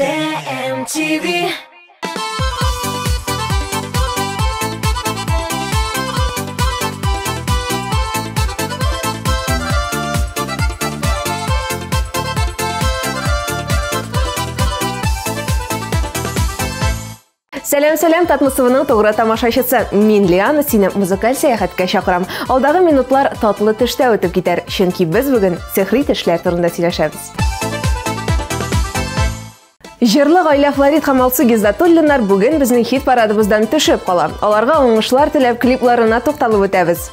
TMTV. Сәлем, Татмысывының тоғыра тамашашысы. Мен Лиана, сені музыкаль сәяхәткә шақырам. Алдағы минутлар татлы төштә өтіп кетер, чөнки біз бүгін сихри төшләр турында сөйләшәбез. Җырлы гаилә Флорид һәм Алсу Гиззатуллиннар бүгін безнең хит парадыбыздан төшеп кала. Аларга уңышлар теләп клипларына тукталып үтәбез.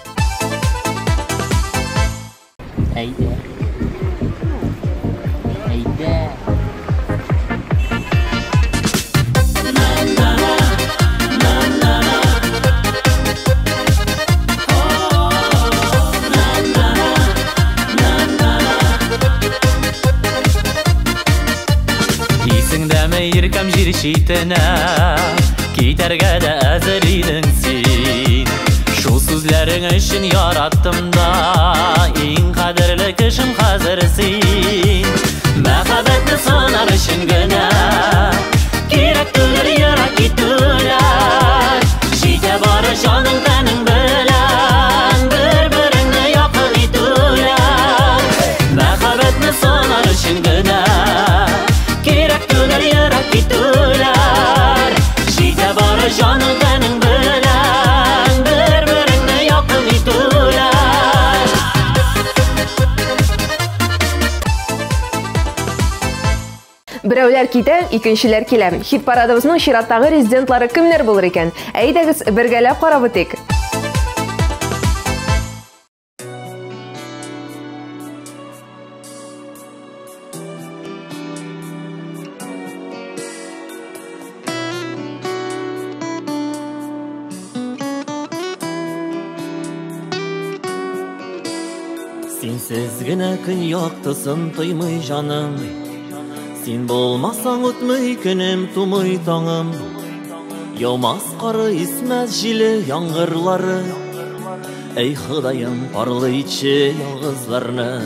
Иркам жир шитенә, китәргә дә әзер идең син. Шул сүзләрең өчен яраттым да, иң кадерле кешем хәзер син. Мәхәббәтне сынар өчен генә, кирәк түгел ерак китүләр. Җитә бары җаның тәнең белән, бер-береңне якын итүләр. Мәхәббәтне сынар өчен генә, кирәк түгел ерак китүләр. Җитә бары җаның тәнең белән, бер-береңне якын итүләр. Берәүләр китә, икенчеләр килә. Хит парадыбызның чираттагы резидентлары кемнәр булыр икән? Әйдәгез, бергәләп карап үтик. Синсез генә көн яктысын тоймый җаным. Син булмасаң үтмей көнем, тумый таңым. Яумас кары, исмәс җиле яңгырлары. Әй Ходаем, парлыйчы ялгызларны.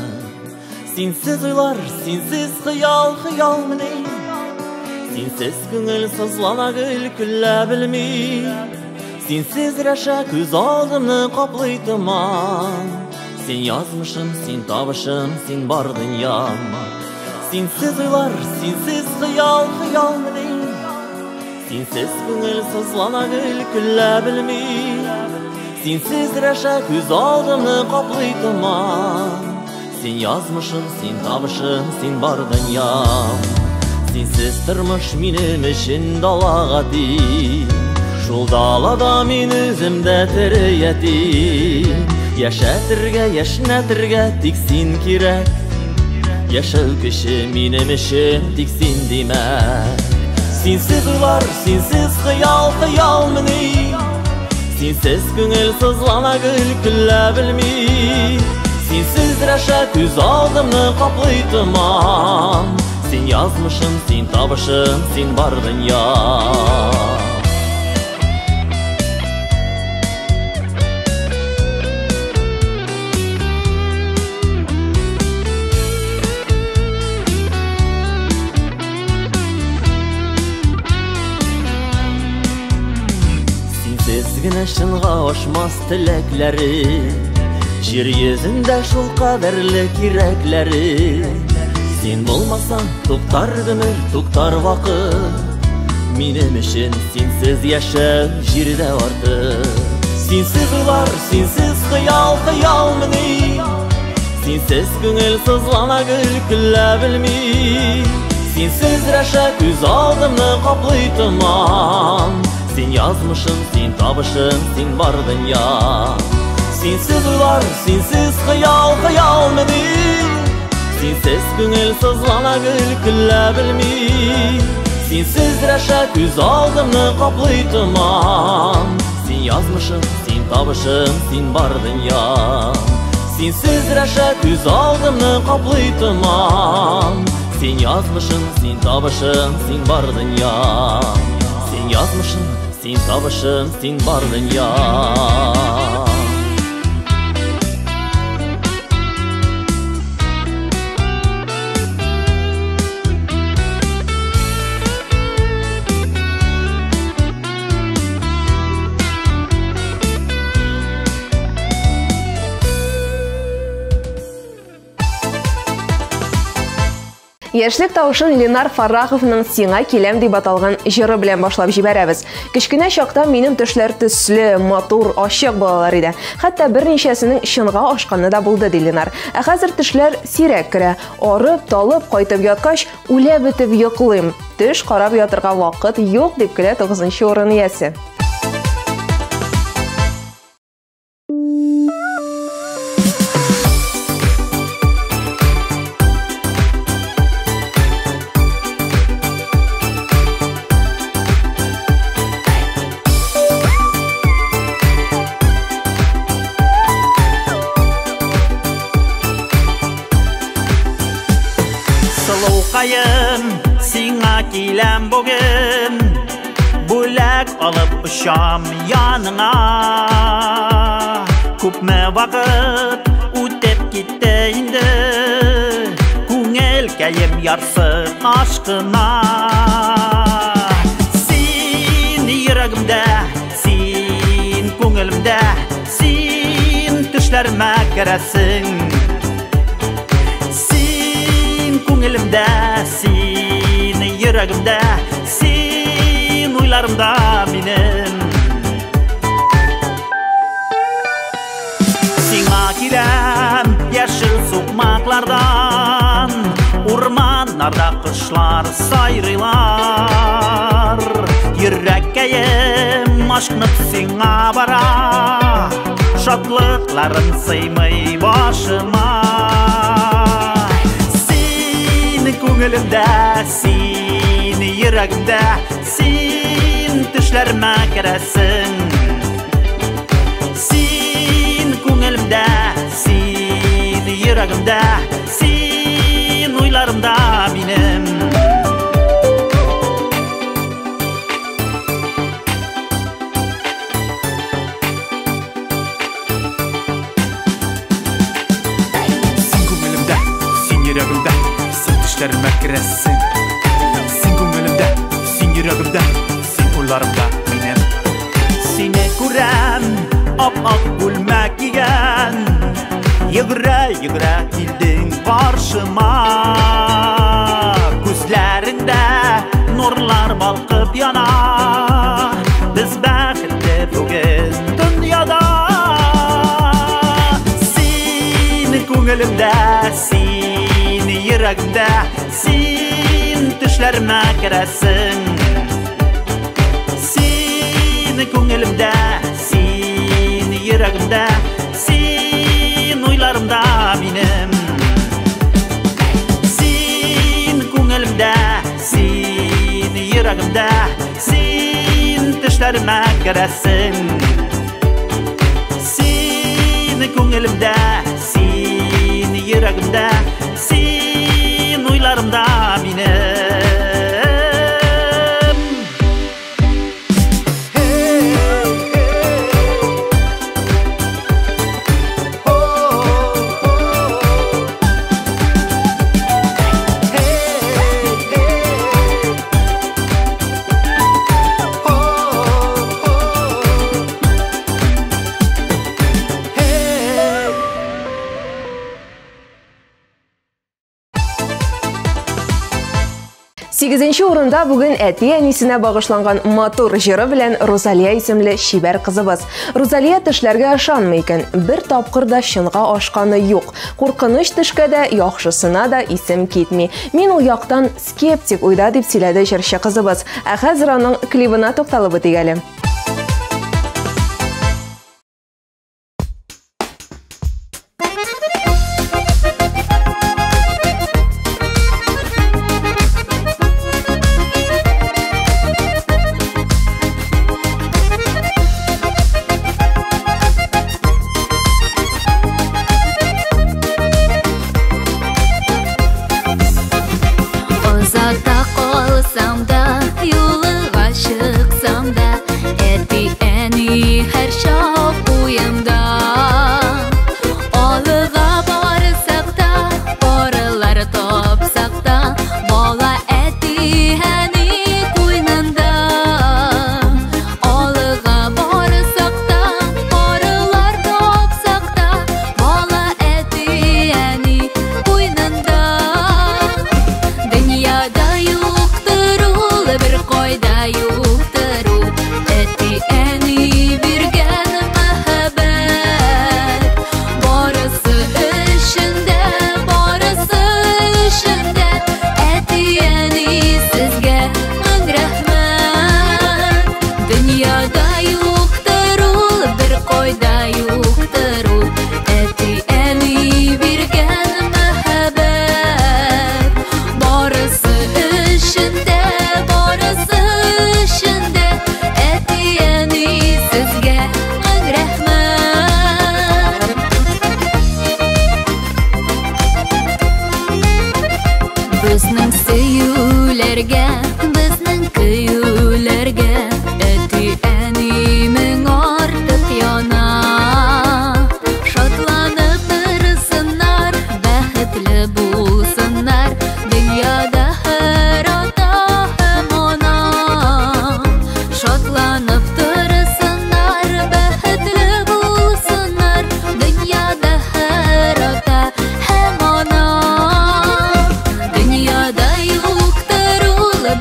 Синсез уйлар, синсез хыял, хыялмыни. Синсез күңел сызлана гөл күллә белми. Синсез рәшә күз алдымны каплый томан. Син язмышым, син табышым, син бар дөньям. Синсез уйлар, синсез хыял, хыялмыни. Синсез күңел сызлана гөл күллә белми. Синсез рәшә күз алдымны каплый томан. Син язмышым, син табышым, син бар дөньям. Синсез тормыш минем өчен далага ти. Шул далада мин үземдә тере ятим. Яшәтергә, яшнәтергә тик син кирәк. Яшәү кеше минем өчен тик син димәк. Синсез уйлар, синсез хыял, хыялмыни. Синсез күңел сызлана гөл күллә белми. Синсез рәшә күз алдымны каплый томан. Син язмышым, син табышым, син бар дөньям. Генә шынга ашмас теләкләре, җир йөзендә шул кадерле кирәкләре. Син булмасаң, туктар гомер, туктар вакыт. Минем өчен синсез яшәү җирдә артык. Синсез уйлар, синсез хыял, хыялмыни. Синсез күңел сызлана гөл күллә белми. Синсез рәшә күз алдымны каплый томан. Син язмышым, син табышым, син бар дөньям. Синсез уйлар, синсез хыял, хыялмыни. Синсез күңел сызлана гөл күллә белми. Синсез рәшә күз алдымны каплый томан. Син язмышым, син табышым, син бар дөньям. Синсез рәшә күз алдымны каплый томан. Син язмышым, син табышым, син бар дөньям. Син язмышым, син табышым, син бар дөньям. Яшьлек тавышын Ленар Фарраховның «Сиңа киләм» дип аталган җыры белән башлап җибәрәбез. Кечкенә чакта минем төшләр төсле, матур, ачык балалар иде. Хәтта берничәсенең чынга ашканы да булды ди Ленар. Ә хәзер төшләр сирәк керә. Арып, талып, кайтып яткач, үлә бетеп йоклыйм. Төш карап ятырга вакыт юк дип көлә 9нчы урын иясе. Кайын, сиңа киләм бүген, бүләк алып ұшам яныңа. Күпме вакыт үтеп китте инде, күңел кәем ярсып ашкына. Син йөрәгемдә, син күңелемдә, син төшләремә керәсең. Күңелемдә, син йөрәгемдә, син уйларымда минем. Сиңа киләм яшел сукмаклардан, урманнарда кошлар сайрыйлар. Йөрәккәем ашкынып сиңа бара, шатлыкларым сыймый башыма. Күңелемдә, син йөрәгемдә, син төшләремә керәсең. Син күңелемдә, син йөрәгемдә, син уйларымда минем. Син күңелемдә, син йөрәгемдә, төшләремә керәсең. Син күңелемдә, син йөрәгемдә, син уйларымда минем. Сине күрәм, ап-ак күлмәк кигән, йөгерә-йөгерә килдең каршыма. Күзләреңдә нурлар балкып яна, без бәхетле бүген дөньяда. Син күңелемдә, син йөрәгемдә, син төшләремә керәсең. Син күңелемдә, син йөрәгемдә, син уйларымда минем. Син күңелемдә, син йөрәгемдә, син төшләремә керәсең. Син күңелемдә, син йөрәгемдә, син уйларымда минем. Сигезенче урында бүген әти-әнисенә багышланган матур җыры белән Розалия исемле чибәр кызыбыз. Розалия төшләргә ышанмый икән, бер тапкыр да чынга ашканы юк. Куркыныч төшкә дә, яхшысына да исем китми. Мин ул яктан скептик уйда дип сөйләде җырчы кызыбыз. Ә хәзер аның клибына тукталып үтик әле. Озакта калсам да, юлыга чыксам да,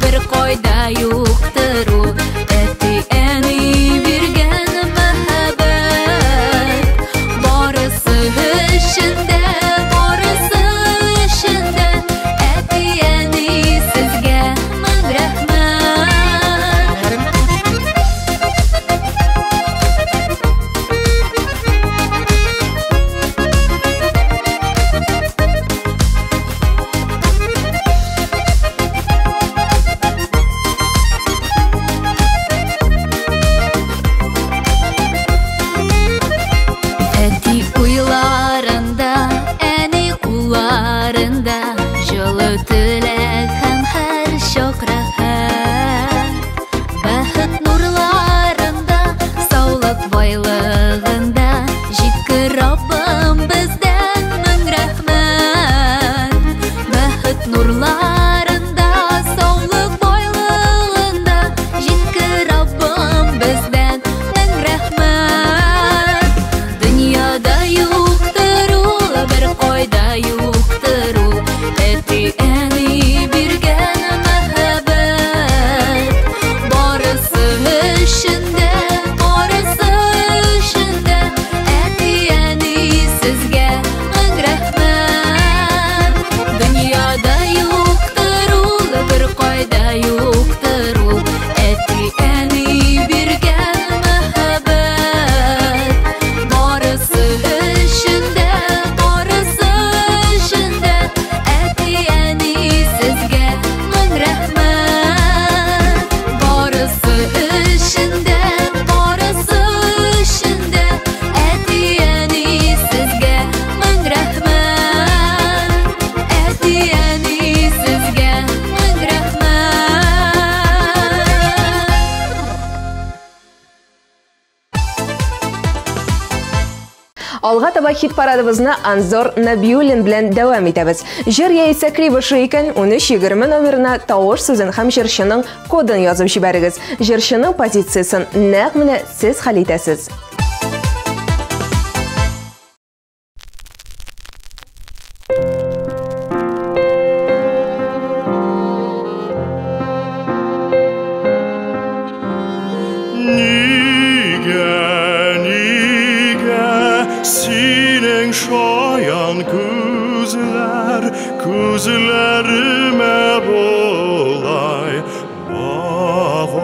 bir koyda yoktur ul. Etti eni birgen mehabet, barısı işinde, barısı işinde. Etti eni sizge min rahmet. Etti uylarında, eni kullarında, jolu tilek hem her şok rahat. Bähit nurlarında, sağlık baylığında, jitki Rabbim bizden min rahmet. Bähit nurlarında, sağlık baylığında, jitki Rabbim bizden min rahmet. Dünyada yoktur ul, bir koyda yoktur ul. Etti eni birgen mehabet, barısı işinde, barısı işinde. Etti eni sizge min rahmet. Dünyada yoktur ul, bir koyda yoktur ul. Etti eni birgen mehabet, barısı işinde, barısı işinde. Etti eni sizge min rahmet. Barısı işinde, barısı işinde. Etti eni sizge min rahmet. Etti eni sizge min rahmet. Алга таба хит парадыбызны Анзор Набиуллин белән дәвам итәбез. Җыр яисә клибышы икән, 1320 номерына тавыш сүзен һәм җырчының кодын язып җибәрегез. Җырчының позициясын нәкъ менә сез хәл итәсез. Senin şayan gözlerime bolay bağlar.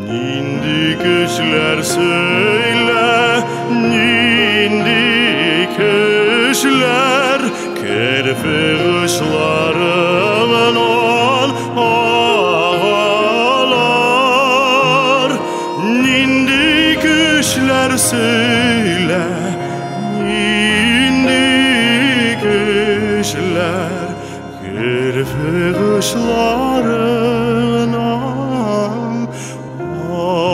Nindi kişiler söyle, nindi kişiler, kerfe kışlarımın ol ağlar. Nindi kişiler söyle, nindi kişiler, kerfe kışlarımın ağlar.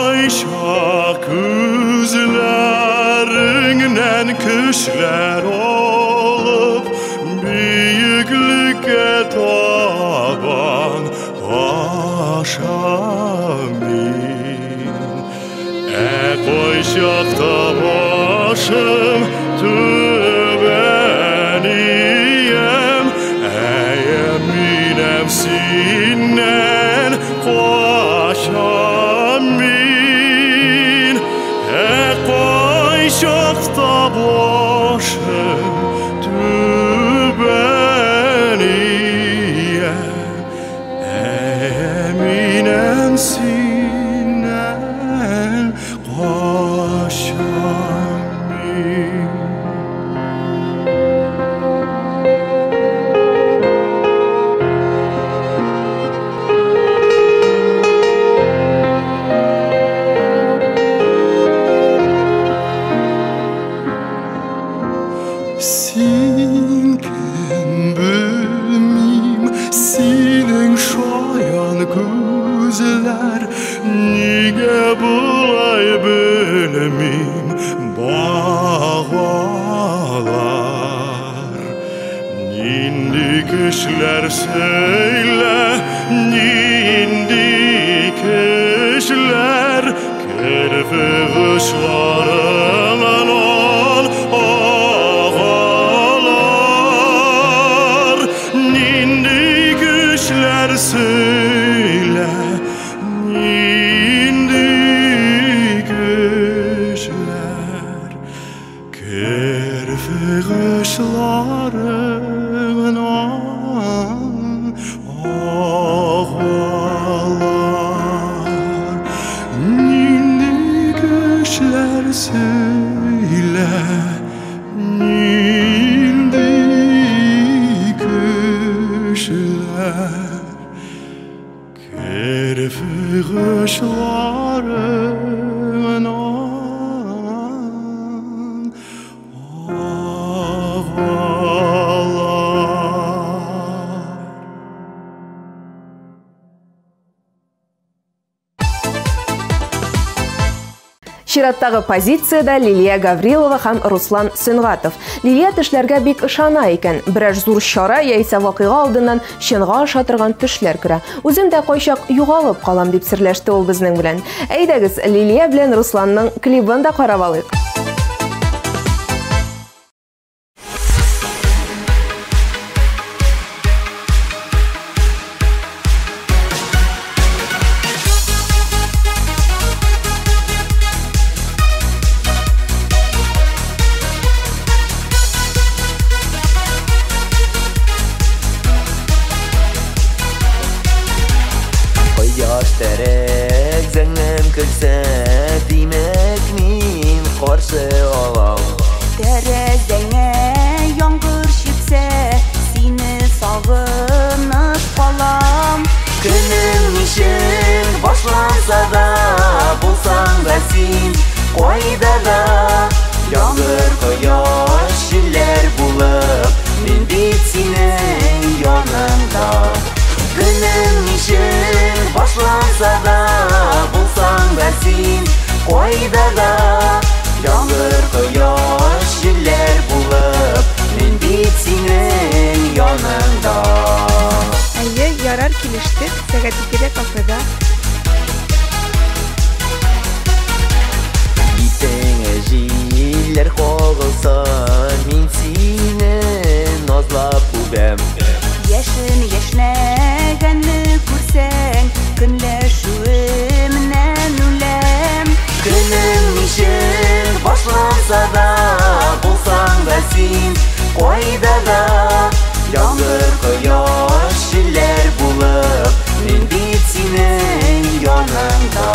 Ayşa gözlerinden küşler olup büyüklüke taban aşamin. Koy şakta başım tübeniyem, eminem sinnen koşamin. Koy şakta başım tübeniyem, eminem sinnen koşamin. Sinken bilmim, senin şayan gözler, nige bulay bilmim bağlar. Nindi kişiler söyle, nindi söyle nindi kışlar kerfi kışların Чираттагы позицияда Лилия Гаврилова һәм Руслан Сөнгатов. Лилия тешләргә бик ышана икән. Берәр зур чара яисә вакыйга алдыннан чынга аша торган тешләр керә. Үзем дә кайчак югалып калам дип серләште ул безнең белән. Әйдәгез, Лилия белән Русланның клибын да карап алыйк. Terek zengem kırsa demek min karşı alam. Terezene yağmur şipse seni sağınıp kalam. Günüm işin başlansa da bulsan da sen koyda da yağmur koyaş şiller bulup min bitsenin yanında. Günüm işin başlansa da bulsan da sen koyda da yağmur koyaş şiller bulup min bitsenin yanında. Әйе, ярар килештек, сәгать 2-дә кафеда. Битеңе җилләр кагылсын, мин сине назлап үбәм. Яшен яшнәгәнне күрсәң, көнләшүемнән үләм. Günüm işin başlansa da bulsan da sen koyda da yağmur koyaş şiller bulup min bitsenin yanında.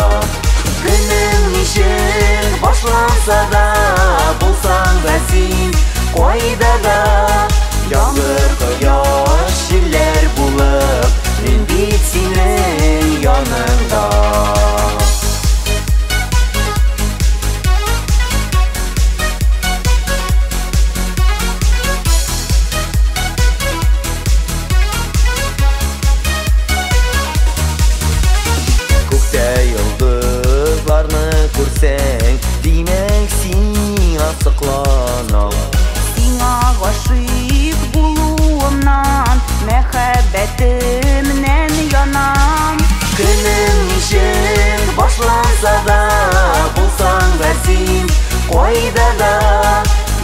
Günüm işin başlansa da bulsan da sen koyda da yağmur koyaş şiller bulup min bitsenin yanında. Күрсәң, димәк син асыкланам. Сиңа гашыйк булуымнан, мәхәббәтемнән янам. Günüm işin başlansa da bulsan da sen koyda da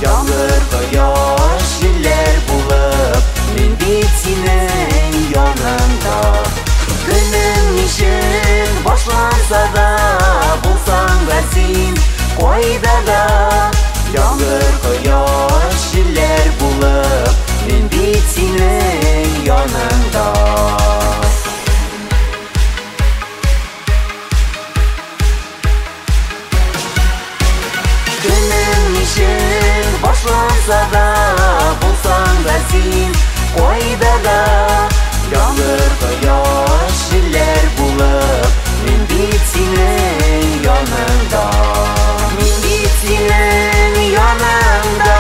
yağmur koyaş şiller bulup min bitsenin yanında. Günüm işin başlansa da bulsan da sen koyda da yağmur koyaş şiller bulup min bitsenin yanında. Günüm işin başlansa da bulsan da sen koyda da yağmur koyaş şiller bulup min bitsenin yanında. Min bitsenin yanında.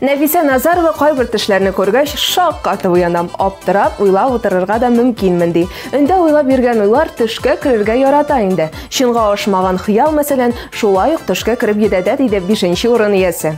Нәфисә Назарова кайбер тешләрне күргәч шаккатып уянам, аптырап, уйлап утырырга да мөмкинмен ди. Өндә уйлап йөргән уйлар төшкә керергә ярата инде. Чынга ашмаган хыял мәсәлән, шулай ук төшкә кереп йөдәдә диде 5нче урын иясе.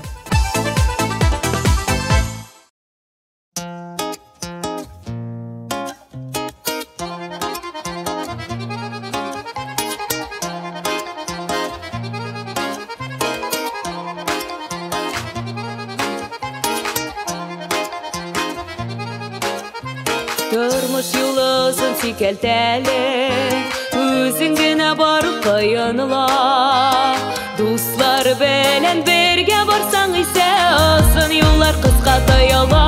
Тормыш юлысын сикәлтәле, үзең генә барып кыйыныла. Дуслар белән бергә барсаң исә Озын юллар кыска таяла.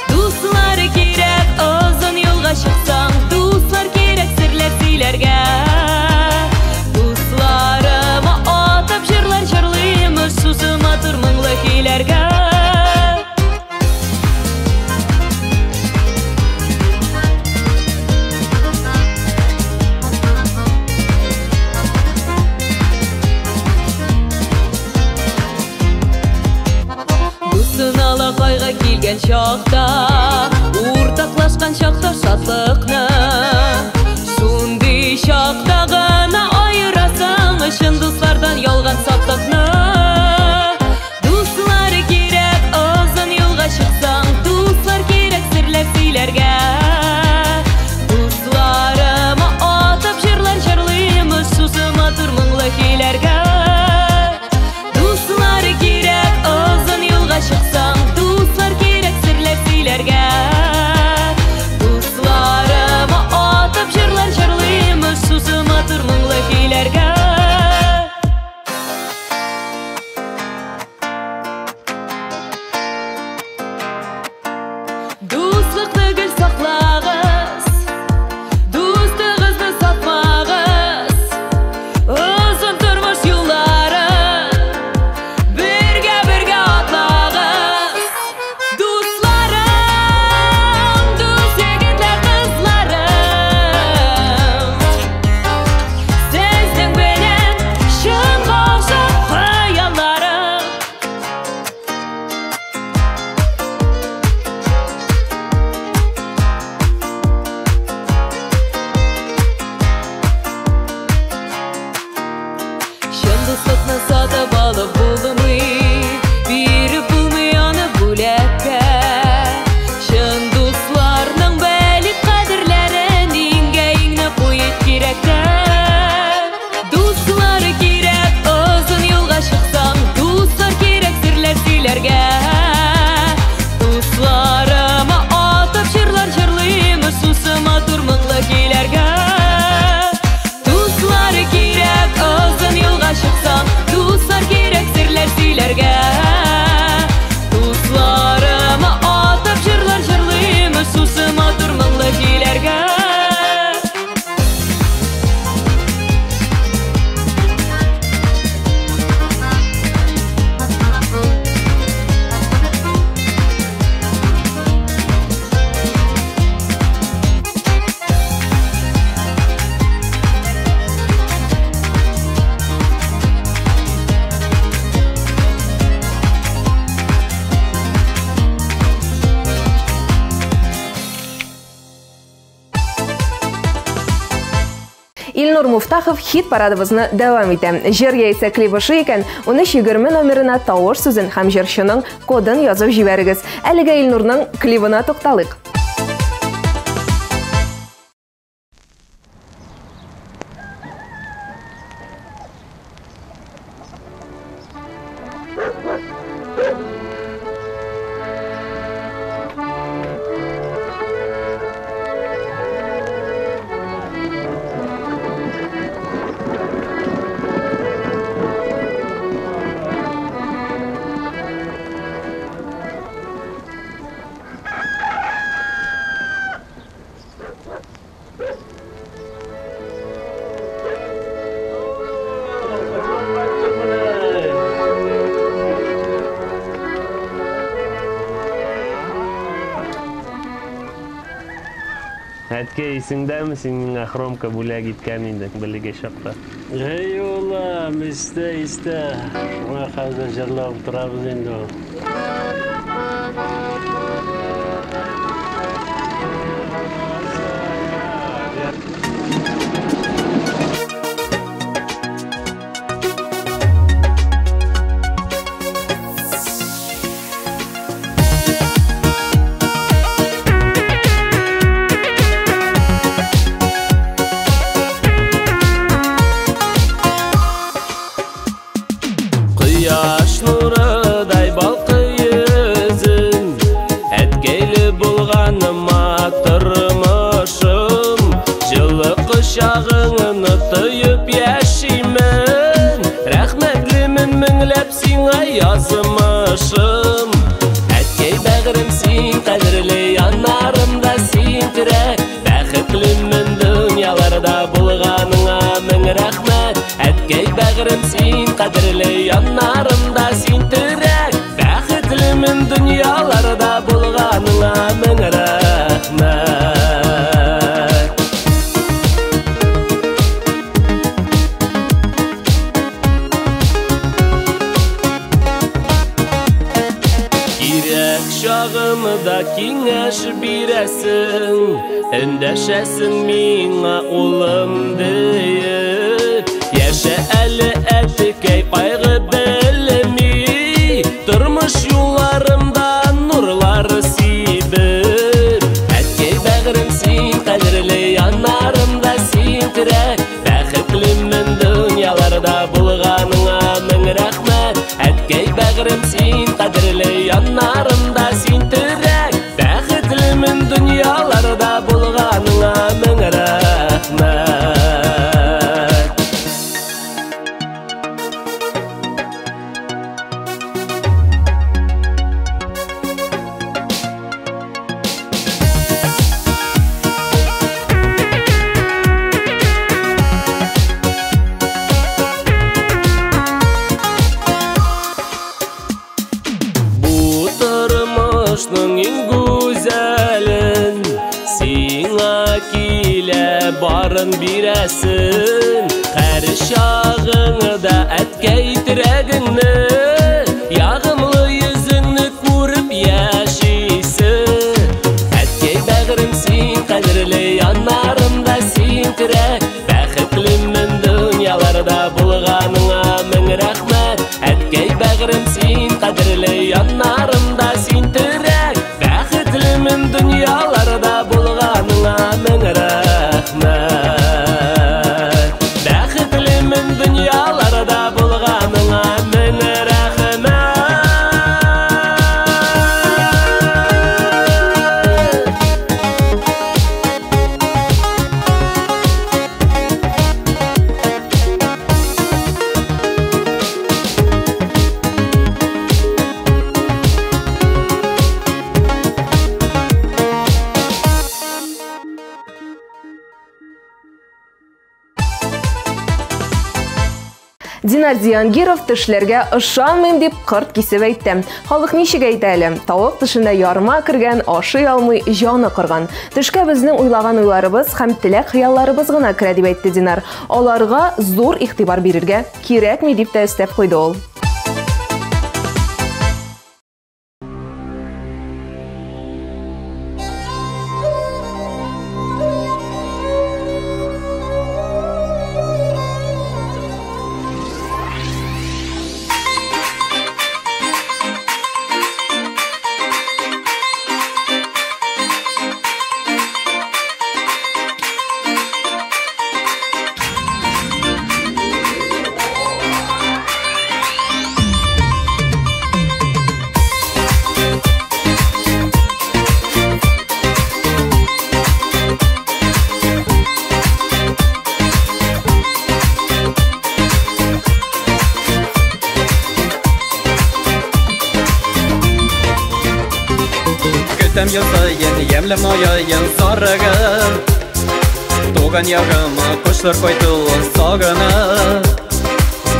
Дуслар кирәк, озын юлга чыксаң, дуслар кирәк серләр сөйләргә. Дусларыма атып җырлар җырлыймыз, шушы матур моңлы көйләргә. Кайга килгән чакта, уртаклашкан чакта шатлыкны, шундый чакта гына аерасың өчен дуслардан ялган сактыкны. Дуслар кирәк, озын юлга чыксаң, дуслар кирәк серләр сөйләргә. Дусларыма атып җырлар җырлыймыз, шушы матур моңлы көйләргә. Дуслар кирәк, озын юлга чыксаң, дусларыма атып җырлар җырлыймыз, шушы матур моңлы көйләргә. Дуслыкны гел саклагыз, дустыгызны сатмагыз, озын тормыш юлларын бергә атлагыз. Дусларым, дус егетләр, кызларым, сезнең белән чын гашык хыялларым. Чын дуслыкны сатып алып булмый, биреп булмый аны бүләккә. Чын дусларның бәлик кадерләрен иңгә куеп кирәктә. Дуслар кирәк, озын юлга чыксаң, дуслар кирәк серләр сөйләргә. Дусларыма атып җырлар җырлыймыз, шушы матур моңлы көйләргә. Дуслар кирәк, озын юлга чыксаң, дуслар кирәк серләр сөйләргә. Дусларыма атып җырлар җырлыймыз, шушы матур моңлы көйләргә. Илнур Муфтахов хит парадыбызны дәвам итә. Җыр яисә клибышы икән, 1320 номерына тавыш сүзен һәм җырчының кодын язып җибәрегез. Әлегә Илнурның клибына тукталыйк. Әтке исеңдәме синең хромка бүләк иткән инде белеге чакта? Эй улам, истә. Шуңа хәзер җырлап торабыз инде. Кояш нурыдай балкый йөзең, әткәйле булганыма тормышым, җылы кочагыңны тоеп яшимен, рәхмәтлемен меңләп сиңа язмышым. әткәй бәгърем син кадерле яннарымда син терәк бәхетлемен дөньяларда булганыңа мең рәхмәт Шағымда кеңеш бирәсің, өндәшәсің миңа улым дейіп. Яшә әлі әтекәй қайғы белми, тұрмыш юлларымда нурлар сибір. Әткәй бәгърем син кадерле яннарымда син терәк, бәхетлемен дөньяларда булганыңа мең рәхмәт. Әткәй бәгърем син кадерле яннарымда син терәк, бәхетлемен дөньяларда булганыңа мең рәхмәт. Eң güzəlin сиңа килә барын бирәсен, һәр чагыңда әткәй терәгеңне, ягымлы йөзеңне күреп яшисен. Әткәй бәгърем син кадерле яннарымда син терәк, бәхетлемен дөньяларда булганыңа мең рәхмәт. Әткәй бәгърем син кадерле яннарымда син терәк, бәхетлемен дөньяларда булганыңа мең рәхмәт. Бәхетлемен дөньяларда булганыңа мең рәхмәт. Динар Зиянгиров тешләргә ышанмыйм дип кырт кисеп әйтте. Халык ничек әйтә әле? Тавык тешенә ярма кергән, ашый алмый, җаны кырган. Тешкә безнең уйлаган уйларыбыз һәм теләк хыялларыбыз гына керә дип әйтте Динар. Аларга зур игътибар бирергә кирәкми дип тә өстәп куйды ул. Көтәм язайын, ямлем аяйын сарыгын, туган ягыма кошлар кайтуын сагына.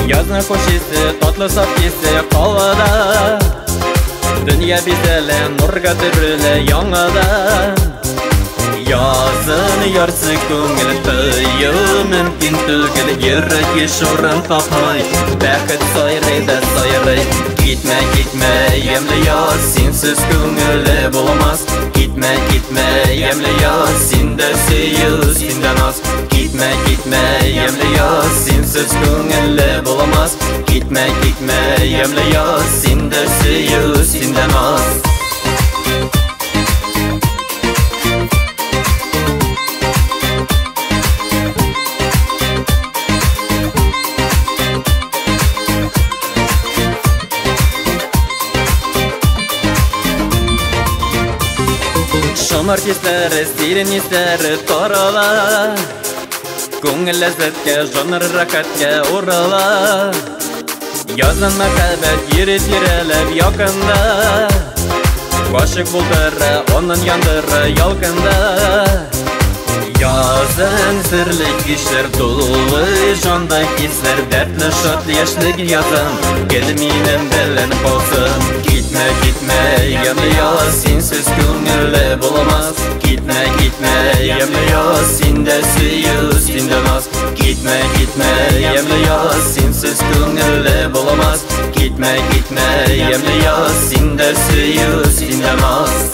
Язны хош исе, татлы саф исе калада, дөнья бизәле, нурга төреле яңада. Язын ярсы күңел тыю мөмкин түгел, йөрәк ешурын капмай, бәхет сайрый да сайрый. Китмә, китмә, ямлы яз, синсез күңеле булмас. Китмә, китмә, ямлы яз, синдә сөю, синдә наз. Китмә, китмә, ямлы яз, синсез күңеле булмас. Китмә, китмә, ямлы яз, синдә сөю, синдә наз. Шомар кисләре, сирен исләре тарала, күңел ләззәткә, җаныр рәхәткә урала. Язын мәхәббәт йөрит йөрәләп якында, гашык булдыра, онын яндыра ялкында. Yazın sırlık işler dolu Jonda kisler dertli şatlı yaşlık yazın Gelminem bellenip olsun Gitme gitme yanıyor Sensiz köngülle bulamaz Gitme gitme yanıyor Sinde suyu sindirmez Gitme gitme yanıyor Sensiz köngülle bulamaz Gitme gitme yanıyor Sinde suyu sindirmez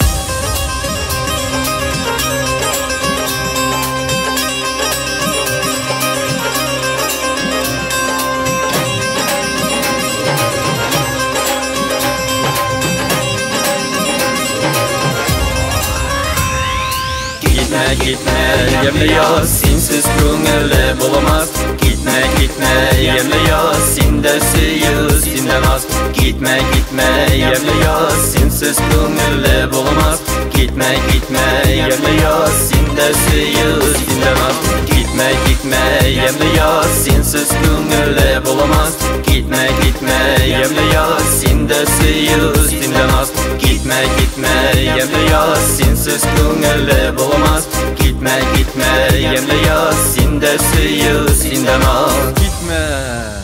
Gitme yanıyor Sensiz köngülle bulamaz Gitme gitme yanıyor Sinde suyu sindirmez Gitme gitme yanıyor Sensiz köngülle bulamaz Gitme gitme yanıyor Sinde suyu sindirmez Gitme gitme yanıyor Sensiz köngülle bulamaz Gitme gitme yanıyor Sinde suyu sindirmez Gitme gitme yanıyor Sensiz köngülle bulamaz Gitme gitme yanıyor Sinde suyu sindirmez Gitme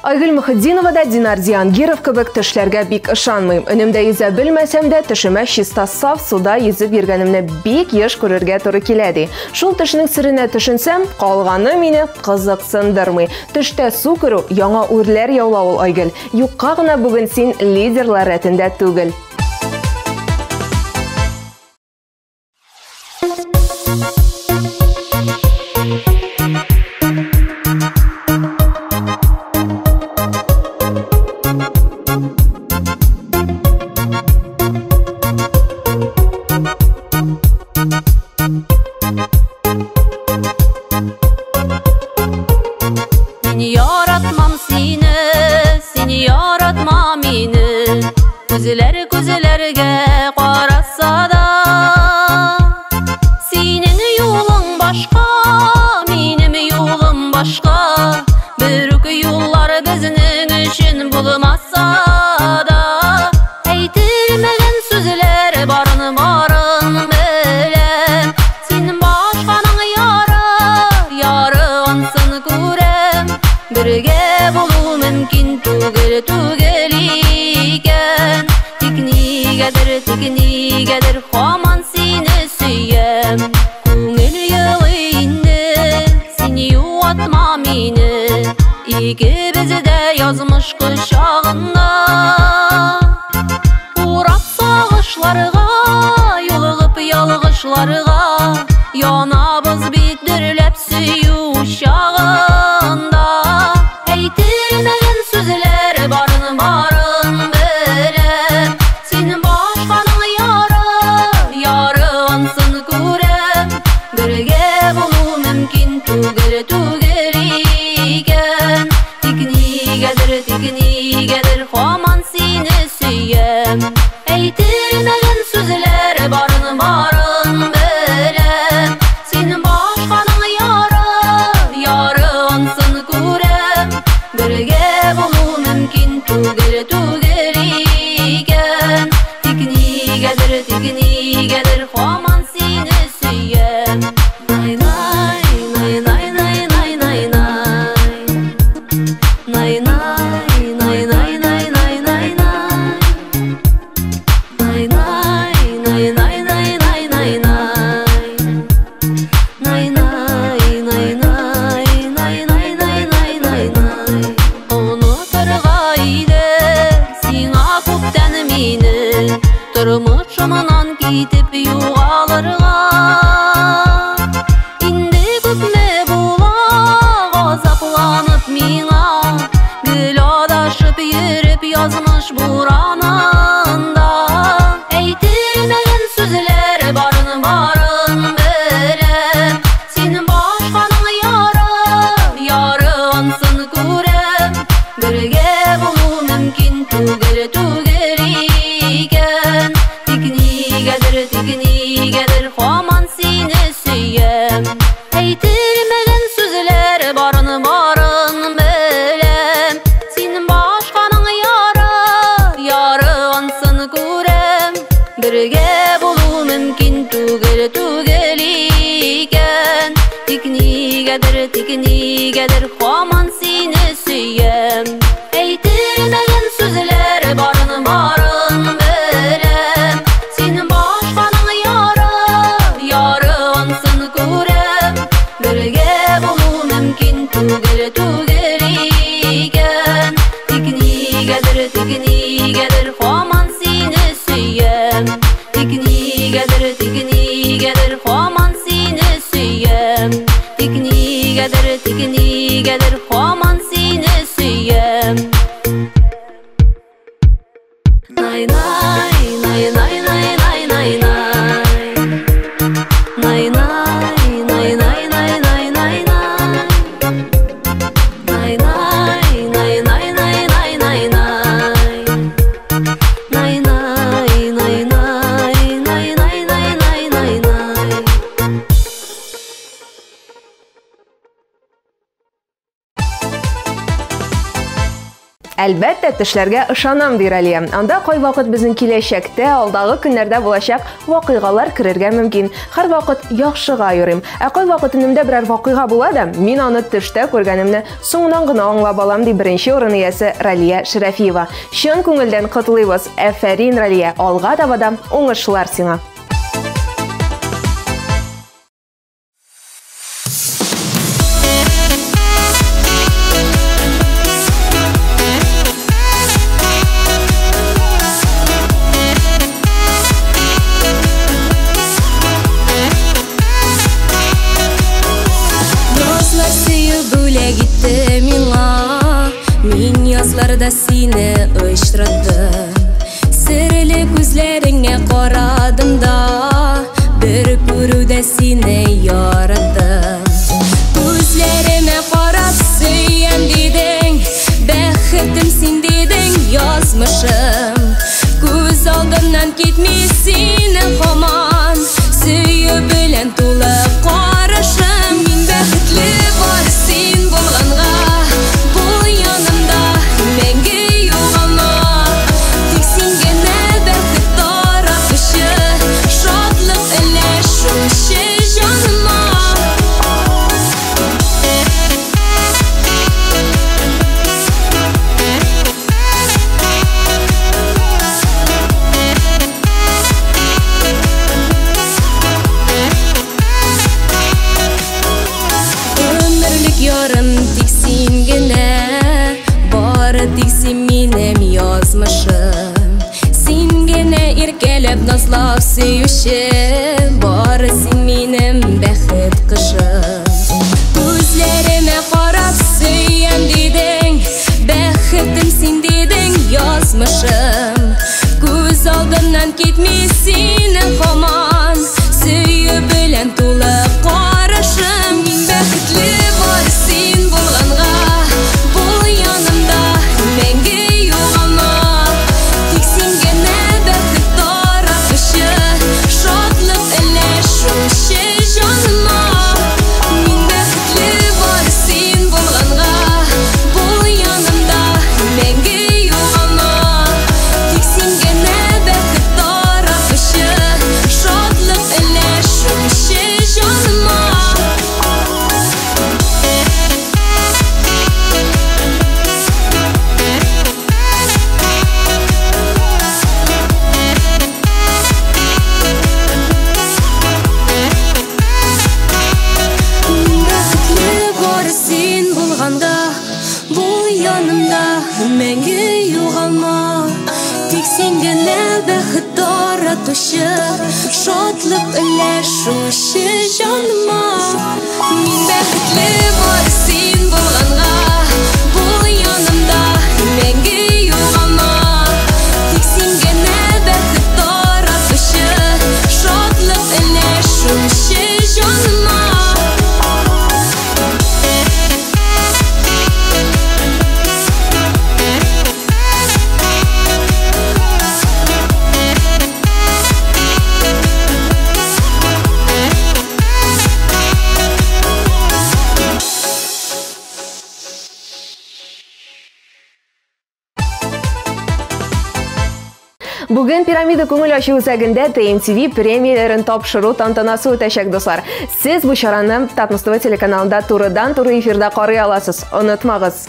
Айгөл Мөхетдинова да Динар Зиянгиров кебек тешләргә бик ышанмыйм. Өнемдә йөзә белмәсәм дә, тешемә чиста саф суда йөзеп йөргәнемне бик еш күрергә туры килә ди. Шул тешнең сиренә төшенсәм, калганы мине кызыксындырмый. Тештә су күрү, яңа үрләр яулау Айгөл. Юкка гына бүген син лидерлар рәтендә түгел. Күзләргә караса да Синең юлың башка, минем юлым башка Бер үк юллар безнең өчен булмаса да Әйтелмәгән сүзләр барын беләм Син башканың яры ансын күрәм Бергә булу мөмкин түгел икән Тик нигәдер һаман сине сөям Күңел елый инде, син юатма мине Икебез дә язмыш кочагында Урап сагышларга, юлыгып ялгышларга Янабыз бит дөрләп сөю чагында Әйтелмәгән сүзләр барын беләм Син башканың яры ансын күрәм Бергә булу мөмкин түгел икән Тик нигәдер һаман сине сөям Әйтелмәгән сүзләр барын беләм Син башканың яры ансын күрәм Бергә булу мөмкин түгел икән Тик нигәдер һаман сине сөям Най-най, най-най, най-най түгел икән. Тик нигәдер һаман сине сөям. Әйтелмәгән сүзләр барын беләм. Син башканың яры ансын күрәм. Бергә булу мөмкин түгел икән. Тик нигәдер һаман сине сөям. Тик нигәдер һаман сине сөям. Тик нигәдер һаман сине сөям. Най най най най най най най най най най най най най най Әлбәттә, тешләргә ышанам ди Ралия. Анда кайвакыт безнең киләчәктә, алдагы көннәрдә булачак вакыйгалар керергә мөмкин. Һәр вакыт яхшыга йөрим. Ә кайвакыт инемдә берәр вакыйга була да, мин аны төштә күргәнемне соңыннан гына аңлап алам ди беренче урын иясе Ралия Шәрәфиева. Чын күңелдән котлыйбыз. Афәрин, Ралия. Алга таба да уңышлар сиңа. Yazlarda seni ışradım, sirli gözlerine qaradım da, bir görüde seni yaradım. Gözlerime qarab söyem dedin, bəxitim sen dedin, yazmışım. Göz aldımdan gitmesin haman, söyü bilen tulu qarışım. Min bəxitli var sen bolğanğa, nazlab söyüşüm, bari sen benim bəxit qışım. Gözlerime qarab söyem dedin, bəxitim sen dedin, yazmışım. Göz aldımdan gitmesin haman, söyü bilen tulu qarışım. Min bəxitli var sen bolğanğa, bul yanımda məngə yoğalma. Tek sen gene bəxit şadlık elləşmişə canıma. Min bəxitli var sen bolğanğa, bul yanımda məngə yoğalma. Tek sen gene bəxit daraqışı, şadlık elləşmişə canıma. Мәңгі юғалма, тек сен генә бәхет таратушы, шатлык өләшүче жаныма. Мин бәхетле бар сен булганга, бул янымда мәңгі юғалма. Тек сен генә бәхет таратушы, шатлык өләшүче жаныма. Бүген пирамида күңел ачу үзәгендә TMTV премияләрен тапшыру тантанасы үтәчәк, дуслар. Сез бу чараны Татмостова телеканалында турыдан-туры эфирда карый аласыз. Онытмагыз.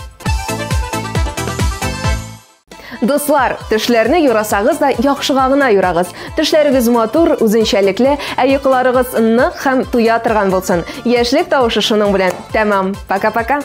Дуслар, тешләрне юрасагыз да яхшыга гына юрагыз. Тешләрегез матур, үзенчәлекле, ә йокыларыгыз нык һәм туя торган булсын. Яшьлек тавышы шуның белән. Тәмам. Пока-пока.